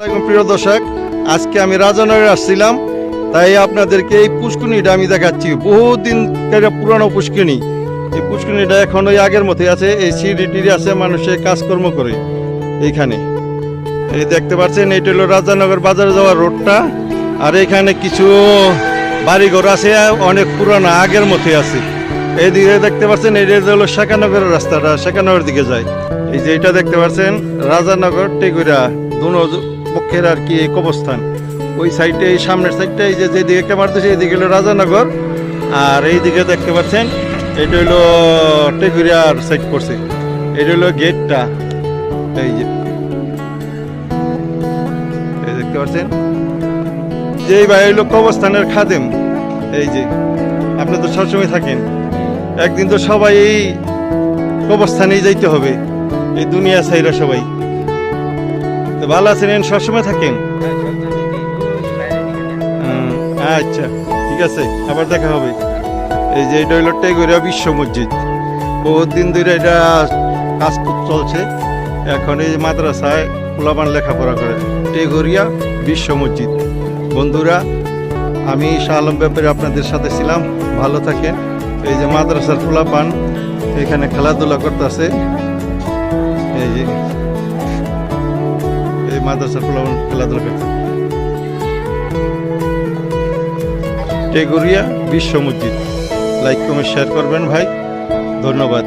প্রিয় দর্শক, আজকে আমি রাজানগরে আসছিলাম, তাই আপনাদেরকে এই পুষ্করিণীটা আমি দেখাচ্ছি। বহুদিন পুরানো পুষ্করিণী। এই পুষ্করিণীটা এখন ওই আগের মতোই আছে। এই সিঁড়ি আছে, মানুষের কাজকর্ম করে এইখানে। এই দেখতে পাচ্ছেন, এইটা হলো রাজানগর বাজারে যাওয়ার রোডটা। আর এখানে কিছু বাড়িঘর আছে, অনেক পুরানো, আগের মতোই আছে। এইদিকে দেখতে পাচ্ছেন, এইটা হলো শেখানগরের রাস্তাটা, শেখানগরের দিকে যায়। এই যে এটা দেখতে পাচ্ছেন, রাজানগর টেগুরা দুনো পক্ষের আর কি এক অবস্থান। ওই সাইডে, এই সামনের সাইডটা, এই যে যেদিকে ক্যামেরা দিচ্ছে এইদিকে হলো রাজানগর, আর এইদিকে দেখতে পাচ্ছেন এটা হলো টেগুরিয়ার সাইড পড়ছে। এটা হলো গেটটা, এই যে এই দেখতে পাচ্ছেন। যেই ভাই হলো কবরস্থানের খাদেম। এই যে আপনি তো সবসময় থাকেন, একদিন তো সবাই এই কবরস্থানেই যাইতে হবে, এই দুনিয়া ছাইরা সবাই। তো ভালো আছেন, সবসময় থাকেন? আচ্ছা, ঠিক আছে, আবার দেখা হবে। এই যে এটা হলো টেগুরিয়া বিশ্ব মসজিদ। বহুত দিন ধরে এটা কাজ চলছে। এখন এই মাদ্রাসায় পোলাপান লেখাপড়া করে। টেগুরিয়া বিশ্ব মসজিদ। বন্ধুরা, আমি শাহ আলম ব্যাপারে আপনাদের সাথে ছিলাম। ভালো থাকেন। এই যে মাদ্রাসার পোলাপান এখানে খেলাধুলা করতেছে। এই যে এই মাদ্রাসার পোলাপান খেলাধুলা করতে। টেগুরিয়া বিশ্ব মসজিদ। লাইক কমেন্ট শেয়ার করবেন ভাই, ধন্যবাদ।